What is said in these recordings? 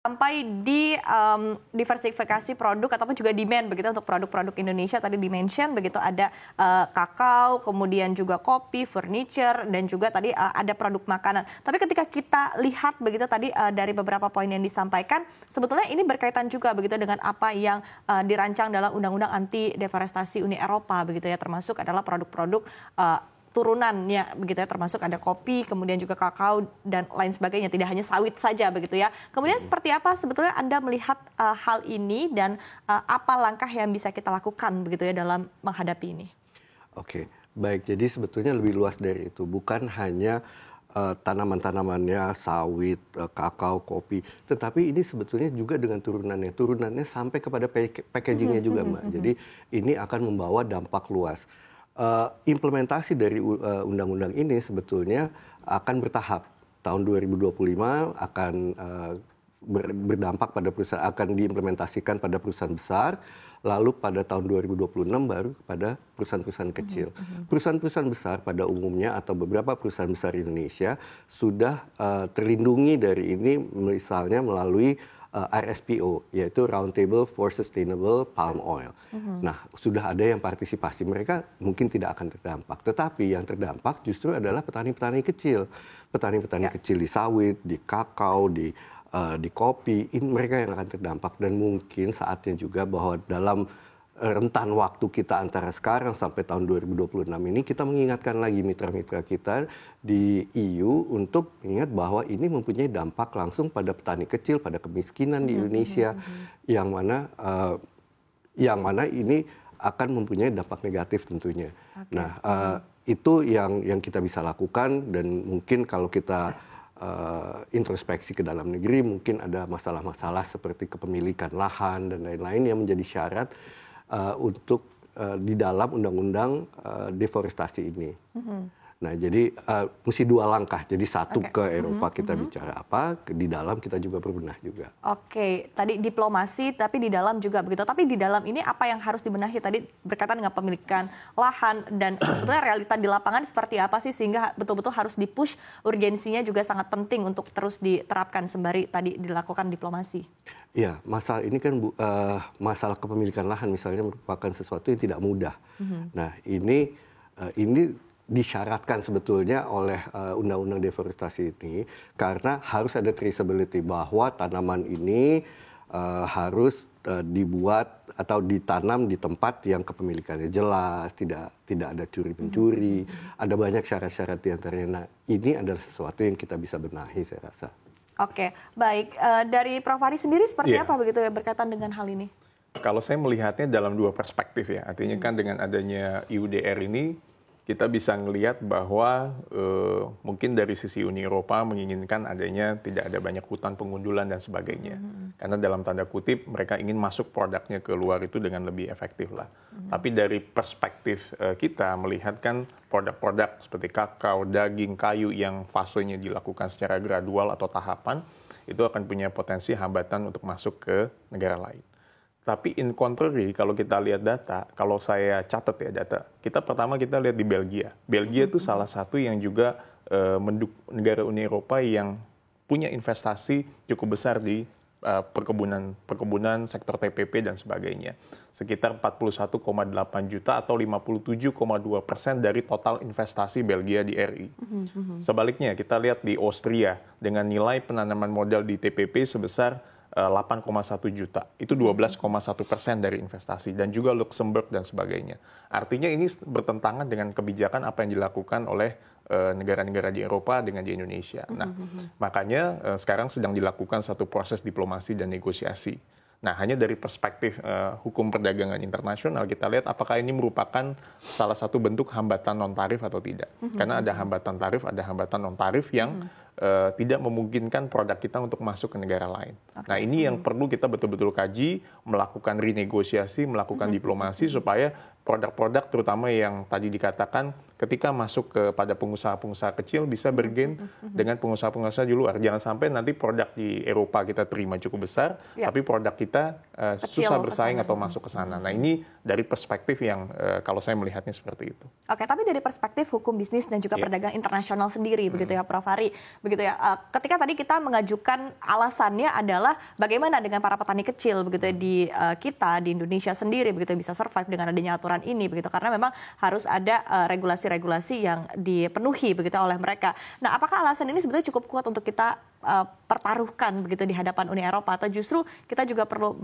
sampai di diversifikasi produk ataupun juga demand begitu untuk produk-produk Indonesia. Tadi di-mention begitu ada kakao, kemudian juga kopi, furniture, dan juga tadi ada produk makanan. Tapi ketika kita lihat begitu tadi dari beberapa poin yang disampaikan, sebetulnya ini berkaitan juga begitu dengan apa yang dirancang dalam Undang-Undang Anti Deforestasi Uni Eropa begitu ya, termasuk adalah produk-produk turunannya begitu ya, termasuk ada kopi, kemudian juga kakao dan lain sebagainya, tidak hanya sawit saja begitu ya. Kemudian seperti apa sebetulnya Anda melihat hal ini dan apa langkah yang bisa kita lakukan begitu ya dalam menghadapi ini? Oke, baik. Jadi sebetulnya lebih luas dari itu, bukan hanya tanaman-tanamannya, sawit, kakao, kopi, tetapi ini sebetulnya juga dengan turunannya sampai kepada packagingnya juga, Mbak. Jadi ini akan membawa dampak luas. Implementasi dari undang-undang ini sebetulnya akan bertahap. Tahun 2025 akan berdampak pada perusahaan, akan diimplementasikan pada perusahaan besar, lalu pada tahun 2026 baru kepada perusahaan-perusahaan kecil. Perusahaan-perusahaan besar pada umumnya atau beberapa perusahaan besar Indonesia sudah terlindungi dari ini, misalnya melalui RSPO, yaitu Roundtable for Sustainable Palm Oil. Nah, sudah ada yang partisipasi, mereka mungkin tidak akan terdampak. Tetapi yang terdampak justru adalah petani-petani kecil. Petani-petani kecil di sawit, di kakao, di kopi, ini mereka yang akan terdampak. Dan mungkin saatnya juga bahwa dalam rentan waktu kita antara sekarang sampai tahun 2026 ini, kita mengingatkan lagi mitra-mitra kita di EU untuk mengingat bahwa ini mempunyai dampak langsung pada petani kecil, pada kemiskinan di Indonesia, yang mana ini akan mempunyai dampak negatif tentunya. Nah, itu yang kita bisa lakukan, dan mungkin kalau kita introspeksi ke dalam negeri, mungkin ada masalah-masalah seperti kepemilikan lahan dan lain-lain yang menjadi syarat untuk di dalam undang-undang deforestasi ini. Nah, jadi mesti dua langkah. Jadi satu ke Eropa kita bicara apa, di dalam kita juga berbenah juga. Oke, tadi diplomasi, tapi di dalam juga begitu. Tapi di dalam ini apa yang harus dibenahi? Tadi berkaitan dengan pemilikan lahan dan sebetulnya realita di lapangan seperti apa sih sehingga betul-betul harus dipush, urgensinya juga sangat penting untuk terus diterapkan sembari tadi dilakukan diplomasi. Ya, masalah ini kan masalah kepemilikan lahan misalnya merupakan sesuatu yang tidak mudah. Nah, ini disyaratkan sebetulnya oleh undang-undang deforestasi ini karena harus ada traceability bahwa tanaman ini harus dibuat atau ditanam di tempat yang kepemilikannya jelas, tidak ada curi-mencuri, ada banyak syarat-syarat di antaranya. Nah, ini adalah sesuatu yang kita bisa benahi, saya rasa. Oke, baik. Dari Prof. Ari sendiri seperti apa begitu ya berkaitan dengan hal ini? Kalau saya melihatnya dalam dua perspektif ya, artinya kan dengan adanya IUDR ini, kita bisa melihat bahwa mungkin dari sisi Uni Eropa menginginkan adanya tidak ada banyak hutan pengundulan dan sebagainya. Karena dalam tanda kutip mereka ingin masuk produknya ke luar itu dengan lebih efektif lah. Tapi dari perspektif kita melihat kan produk-produk seperti kakao, daging, kayu yang fasenya dilakukan secara gradual atau tahapan, itu akan punya potensi hambatan untuk masuk ke negara lain. Tapi in contrary, kalau kita lihat data, kalau saya catat ya data, kita lihat di Belgia. Belgia itu salah satu yang juga negara Uni Eropa yang punya investasi cukup besar di perkebunan sektor TPP dan sebagainya. Sekitar 41,8 juta atau 57,2% dari total investasi Belgia di RI. Sebaliknya, kita lihat di Austria dengan nilai penanaman modal di TPP sebesar 8,1 juta, itu 12,1% dari investasi, dan juga Luxembourg dan sebagainya. Artinya ini bertentangan dengan kebijakan apa yang dilakukan oleh negara-negara di Eropa dengan di Indonesia. Nah, makanya sekarang sedang dilakukan satu proses diplomasi dan negosiasi. Nah, hanya dari perspektif hukum perdagangan internasional, kita lihat apakah ini merupakan salah satu bentuk hambatan non-tarif atau tidak. Karena ada hambatan tarif, ada hambatan non-tarif yang tidak memungkinkan produk kita untuk masuk ke negara lain. Nah, ini yang perlu kita betul-betul kaji, melakukan renegosiasi, melakukan diplomasi supaya produk-produk terutama yang tadi dikatakan ketika masuk kepada pengusaha-pengusaha kecil bisa bergain dengan pengusaha-pengusaha di luar. Jangan sampai nanti produk di Eropa kita terima cukup besar, tapi produk kita susah bersaing atau masuk ke sana. Nah, ini dari perspektif yang kalau saya melihatnya seperti itu. Oke, tapi dari perspektif hukum bisnis dan juga perdagangan internasional sendiri begitu ya Prof. Ari. begitu ya. Ketika tadi kita mengajukan alasannya adalah bagaimana dengan para petani kecil begitu ya, kita di Indonesia sendiri begitu bisa survive dengan adanya aturan ini begitu, karena memang harus ada regulasi-regulasi yang dipenuhi begitu oleh mereka. Nah, apakah alasan ini sebetulnya cukup kuat untuk kita pertaruhkan begitu di hadapan Uni Eropa, atau justru kita juga perlu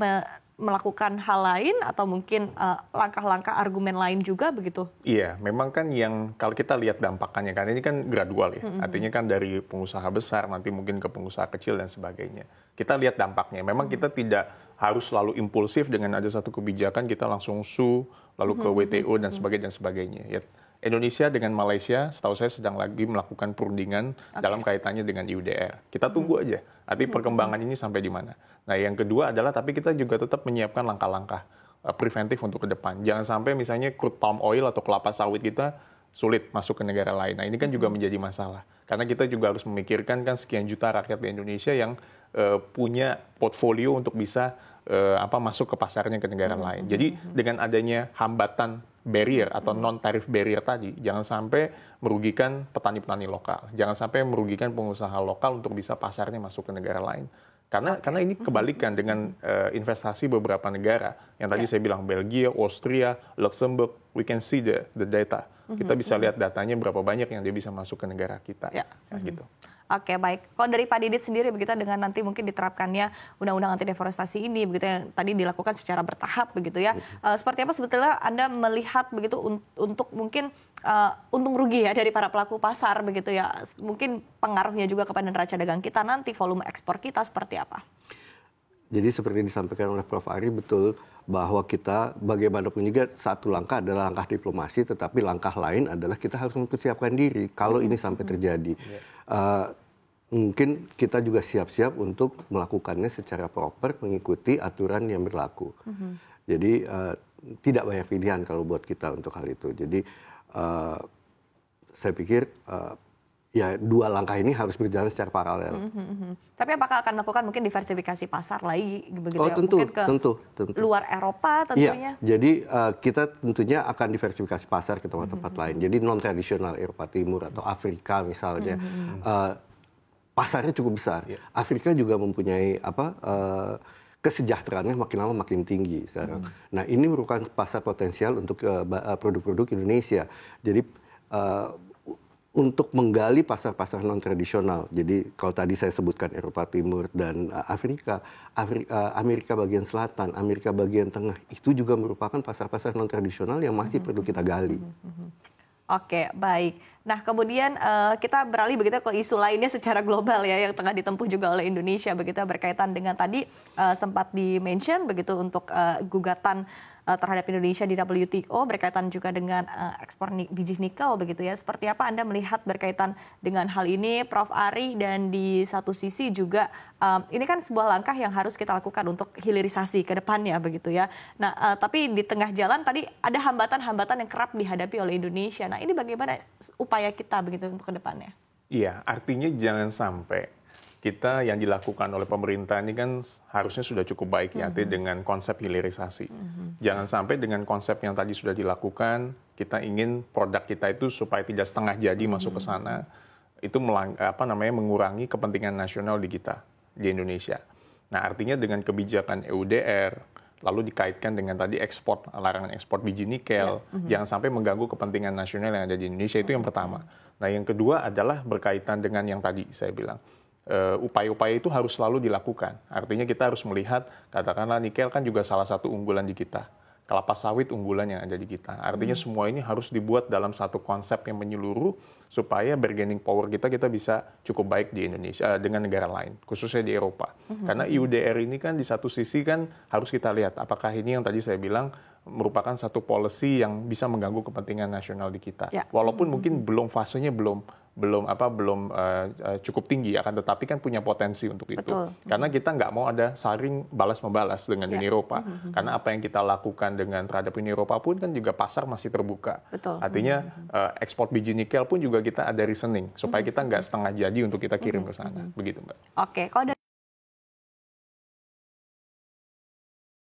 melakukan hal lain atau mungkin langkah-langkah argumen lain juga begitu? Iya, memang kan yang kalau kita lihat dampaknya kan ini kan gradual ya. Artinya kan dari pengusaha besar nanti mungkin ke pengusaha kecil dan sebagainya. Kita lihat dampaknya. Memang kita tidak harus selalu impulsif dengan ada satu kebijakan kita langsung sue lalu ke WTO dan sebagainya. Ya. Indonesia dengan Malaysia, setahu saya sedang lagi melakukan perundingan dalam kaitannya dengan IUDR. Kita tunggu aja, nanti perkembangan ini sampai di mana. Nah, yang kedua adalah tapi kita juga tetap menyiapkan langkah-langkah preventif untuk ke depan. Jangan sampai misalnya crude palm oil atau kelapa sawit kita sulit masuk ke negara lain. Nah, ini kan juga menjadi masalah. Karena kita juga harus memikirkan kan sekian juta rakyat di Indonesia yang punya portfolio untuk bisa masuk ke pasarnya ke negara lain. Jadi dengan adanya hambatan barrier atau non-tarif barrier tadi, jangan sampai merugikan petani-petani lokal, jangan sampai merugikan pengusaha lokal untuk bisa pasarnya masuk ke negara lain. Karena ini kebalikan dengan investasi beberapa negara yang tadi saya bilang Belgia, Austria, Luxembourg, we can see the data. Kita bisa lihat datanya berapa banyak yang dia bisa masuk ke negara kita. Gitu. Oke, baik. Kalau dari Pak Didit sendiri begitu dengan nanti mungkin diterapkannya undang-undang anti deforestasi ini begitu yang tadi dilakukan secara bertahap begitu ya. Seperti apa sebetulnya Anda melihat begitu untuk mungkin untung rugi ya dari para pelaku pasar begitu ya. Mungkin pengaruhnya juga kepada neraca dagang kita nanti, volume ekspor kita seperti apa? Jadi seperti disampaikan oleh Prof. Ari, betul bahwa kita bagaimanapun juga satu langkah adalah langkah diplomasi, tetapi langkah lain adalah kita harus mempersiapkan diri kalau ini sampai terjadi. Mungkin kita juga siap-siap untuk melakukannya secara proper, mengikuti aturan yang berlaku. Jadi tidak banyak pilihan kalau buat kita untuk hal itu. Jadi saya pikir ya dua langkah ini harus berjalan secara paralel. Tapi apakah akan melakukan mungkin diversifikasi pasar lagi begitu ya? Tentu, mungkin ke tentu. luar Eropa tentunya? Iya, jadi kita tentunya akan diversifikasi pasar ke tempat-tempat lain. Jadi non-tradisional Eropa Timur atau Afrika misalnya. Pasarnya cukup besar. Afrika juga mempunyai kesejahteraannya makin lama makin tinggi sekarang. Nah, ini merupakan pasar potensial untuk produk-produk Indonesia. Jadi untuk menggali pasar-pasar non-tradisional. Jadi kalau tadi saya sebutkan Eropa Timur dan Afrika, Amerika bagian selatan, Amerika bagian tengah, itu juga merupakan pasar-pasar non-tradisional yang masih perlu kita gali. Oke, baik. Nah, kemudian kita beralih begitu ke isu lainnya secara global ya yang tengah ditempuh juga oleh Indonesia begitu berkaitan dengan tadi sempat di-mention begitu untuk gugatan terhadap Indonesia di WTO berkaitan juga dengan ekspor biji nikel begitu ya. Seperti apa Anda melihat berkaitan dengan hal ini, Prof. Ari, dan di satu sisi juga ini kan sebuah langkah yang harus kita lakukan untuk hilirisasi ke depannya begitu ya. Nah, tapi di tengah jalan tadi ada hambatan-hambatan yang kerap dihadapi oleh Indonesia. Nah, ini bagaimana upaya kita begitu untuk ke depannya? Iya, artinya jangan sampai kita yang dilakukan oleh pemerintah ini kan harusnya sudah cukup baik ya, dengan konsep hilirisasi. Jangan sampai dengan konsep yang tadi sudah dilakukan, kita ingin produk kita itu supaya tidak setengah jadi masuk ke sana, itu mengurangi kepentingan nasional di kita, di Indonesia. Nah, artinya dengan kebijakan EUDR, lalu dikaitkan dengan tadi larangan ekspor biji nikel, jangan sampai mengganggu kepentingan nasional yang ada di Indonesia, itu yang pertama. Nah, yang kedua adalah berkaitan dengan yang tadi saya bilang. Upaya-upaya itu harus selalu dilakukan. Artinya kita harus melihat, katakanlah nikel kan juga salah satu unggulan di kita. Kelapa sawit unggulan yang ada di kita. Artinya semua ini harus dibuat dalam satu konsep yang menyeluruh supaya bargaining power kita bisa cukup baik di Indonesia dengan negara lain, khususnya di Eropa. Karena IUDR ini kan di satu sisi kan harus kita lihat apakah ini yang tadi saya bilang merupakan satu policy yang bisa mengganggu kepentingan nasional di kita. Walaupun mungkin fasenya belum cukup tinggi, akan tetapi kan punya potensi untuk itu. Karena kita nggak mau ada saling balas-membalas dengan Uni Eropa. Karena apa yang kita lakukan terhadap Uni Eropa pun kan juga pasar masih terbuka. Artinya ekspor biji nikel pun juga kita ada reasoning supaya kita nggak setengah jadi untuk kita kirim ke sana. Begitu, Mbak. Oke, kalau